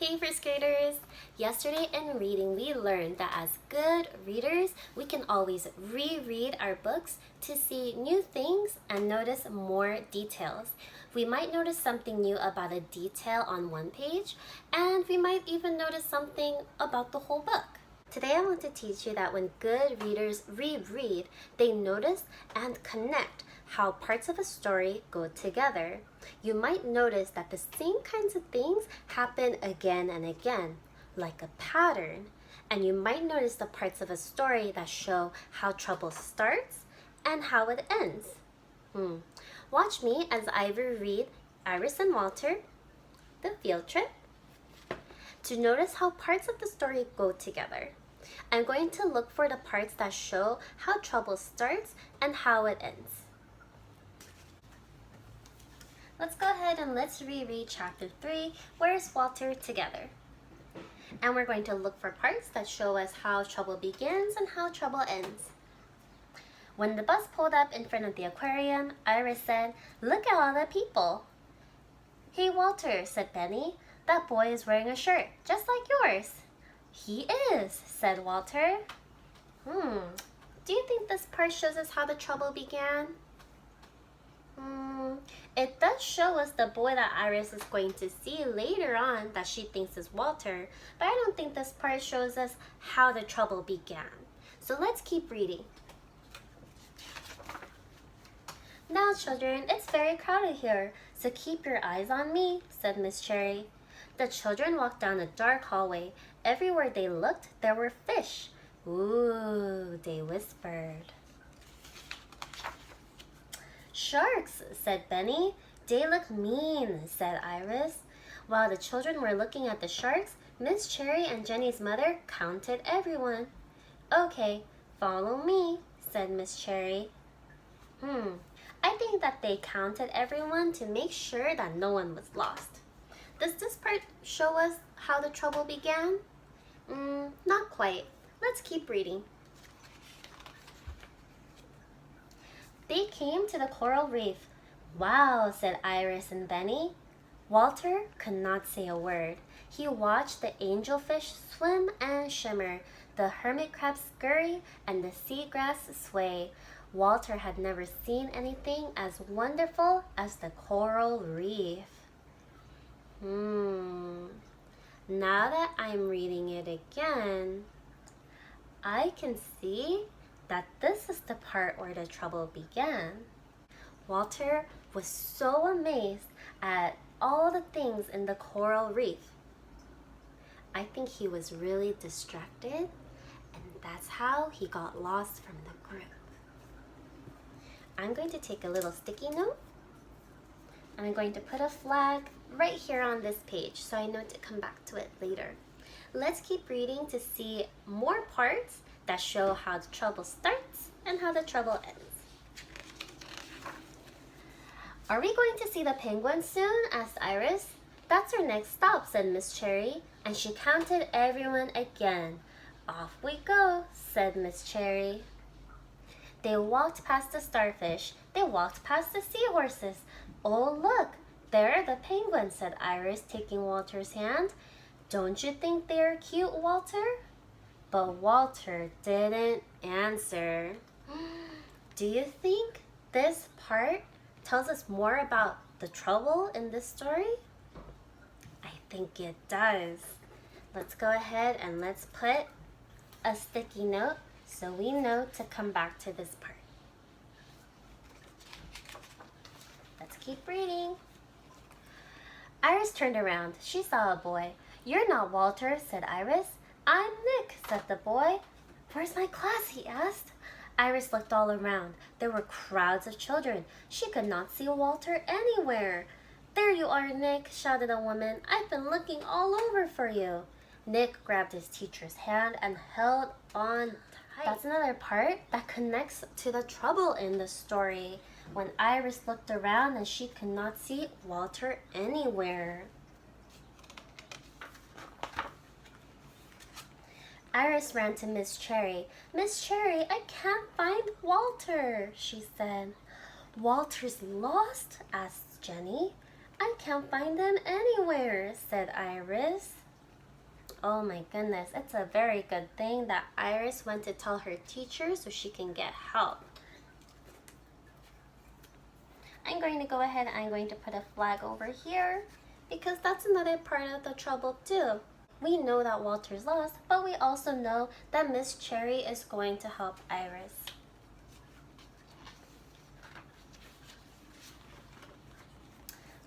Hey first graders! Yesterday in reading we learned that as good readers we can always reread our books to see new things and notice more details. We might notice something new about a detail on one page, and we might even notice something about the whole book. Today I want to teach you that when good readers reread, they notice and connect how parts of a story go together. You might notice that the same kinds of things happen again and again, like a pattern. And you might notice the parts of a story that show how trouble starts and how it ends. Watch me as I reread Iris and Walter, the field trip, to notice how parts of the story go together. I'm going to look for the parts that show how trouble starts and how it ends. Let's go ahead and let's reread chapter 3, Where's Walter, together. And we're going to look for parts that show us how trouble begins and how trouble ends. When the bus pulled up in front of the aquarium, Iris said, "Look at all the people." "Hey Walter," said Benny, "that boy is wearing a shirt just like yours." "He is," said Walter. Do you think this part shows us how the trouble began? It does show us the boy that Iris is going to see later on that she thinks is Walter, but I don't think this part shows us how the trouble began. So let's keep reading. "Now children, it's very crowded here, so keep your eyes on me," said Miss Cherry. The children walked down a dark hallway. Everywhere they looked, there were fish. "Ooh," they whispered. "Sharks," said Benny. "They look mean," said Iris. While the children were looking at the sharks, Miss Cherry and Jenny's mother counted everyone. "Okay, follow me," said Miss Cherry. I think that they counted everyone to make sure that no one was lost. Does this part show us how the trouble began? Not quite. Let's keep reading. They came to the coral reef. "Wow," said Iris and Benny. Walter could not say a word. He watched the angelfish swim and shimmer, the hermit crab scurry, and the seagrass sway. Walter had never seen anything as wonderful as the coral reef. Now that I'm reading it again, I can see that this is the part where the trouble began. Walter was so amazed at all the things in the coral reef. I think he was really distracted, and that's how he got lost from the group. I'm going to take a little sticky note, and I'm going to put a flag right here on this page so I know to come back to it later. Let's keep reading to see more parts that show how the trouble starts and how the trouble ends. "Are we going to see the penguins soon?" asked Iris. "That's our next stop," said Miss Cherry, and she counted everyone again. "Off we go," said Miss Cherry. They walked past the starfish. They walked past the seahorses. "Oh, look, there are the penguins," said Iris, taking Walter's hand. "Don't you think they're cute, Walter?" But Walter didn't answer. Do you think this part tells us more about the trouble in this story? I think it does. Let's go ahead and let's put a sticky note so we know to come back to this part. Let's keep reading. Iris turned around. She saw a boy. "You're not Walter," said Iris. "I'm Nick," said the boy. "Where's my class?" he asked. Iris looked all around. There were crowds of children. She could not see Walter anywhere. "There you are, Nick," shouted a woman. "I've been looking all over for you." Nick grabbed his teacher's hand and held on tight. That's another part that connects to the trouble in the story. When Iris looked around and she could not see Walter anywhere. Iris ran to Miss Cherry. "Miss Cherry, I can't find Walter," she said. "Walter's lost?" asked Jenny. "I can't find him anywhere," said Iris. Oh my goodness, it's a very good thing that Iris went to tell her teacher so she can get help. I'm going to go ahead and I'm going to put a flag over here because that's another part of the trouble too. We know that Walter's lost, but we also know that Miss Cherry is going to help Iris.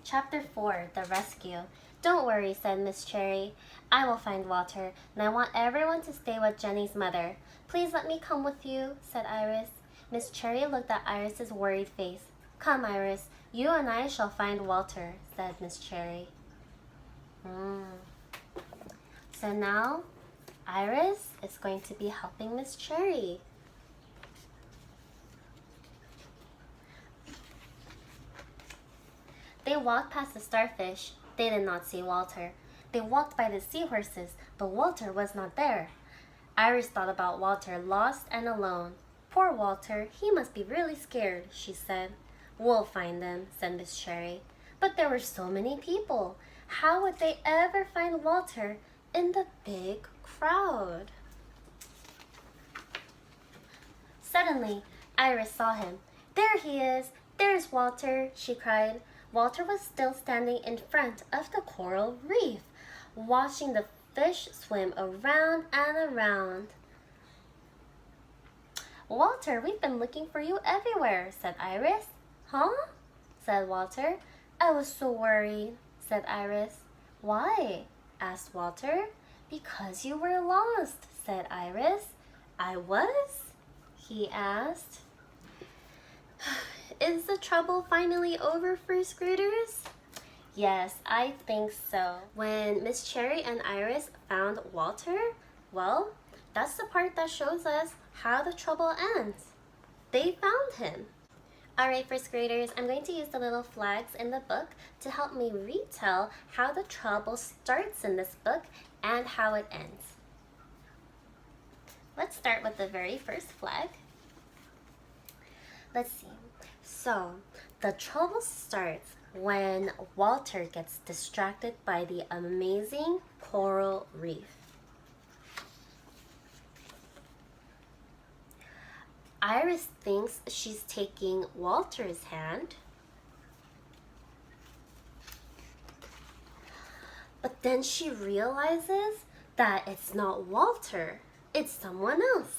Chapter 4, The Rescue. Don't worry, said Miss Cherry. I will find Walter, and I want everyone to stay with Jenny's mother. Please let me come with you, said Iris. Miss Cherry looked at Iris's worried face. Come, Iris, you and I shall find Walter, said Miss Cherry. So now, Iris is going to be helping Miss Cherry. They walked past the starfish. They did not see Walter. They walked by the seahorses, but Walter was not there. Iris thought about Walter, lost and alone. Poor Walter, he must be really scared, she said. We'll find them, said Miss Cherry. But there were so many people. How would they ever find Walter in the big crowd? Suddenly, Iris saw him. There he is! There's Walter, she cried. Walter was still standing in front of the coral reef, watching the fish swim around and around. Walter, we've been looking for you everywhere, said Iris. Huh? Said Walter. I was so worried, said Iris. Why? Asked Walter. Because you were lost, said Iris. I was? He asked. Is the trouble finally over, first graders? Yes, I think so. When Miss Cherry and Iris found Walter, well, that's the part that shows us how the trouble ends. They found him. Alright, first graders, I'm going to use the little flags in the book to help me retell how the trouble starts in this book and how it ends. Let's start with the very first flag. Let's see. So, the trouble starts when Walter gets distracted by the amazing coral reef. Iris thinks she's taking Walter's hand, but then she realizes that it's not Walter, it's someone else.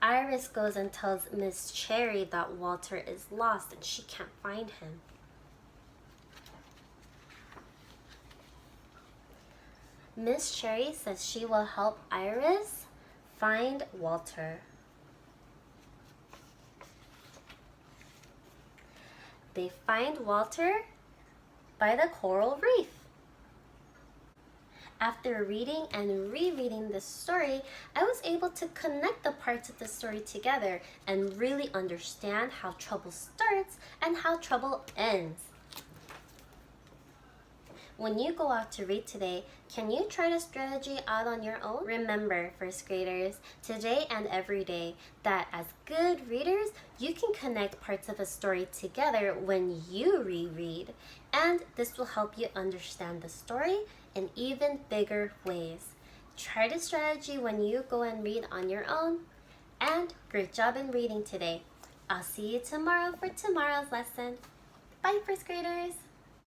Iris goes and tells Miss Cherry that Walter is lost and she can't find him. Miss Cherry says she will help Iris find Walter. They find Walter by the coral reef. After reading and rereading this story, I was able to connect the parts of the story together and really understand how trouble starts and how trouble ends. When you go out to read today, can you try the strategy out on your own? Remember, first graders, today and every day, that as good readers, you can connect parts of a story together when you reread, and this will help you understand the story in even bigger ways. Try the strategy when you go and read on your own, and great job in reading today. I'll see you tomorrow for tomorrow's lesson. Bye, first graders!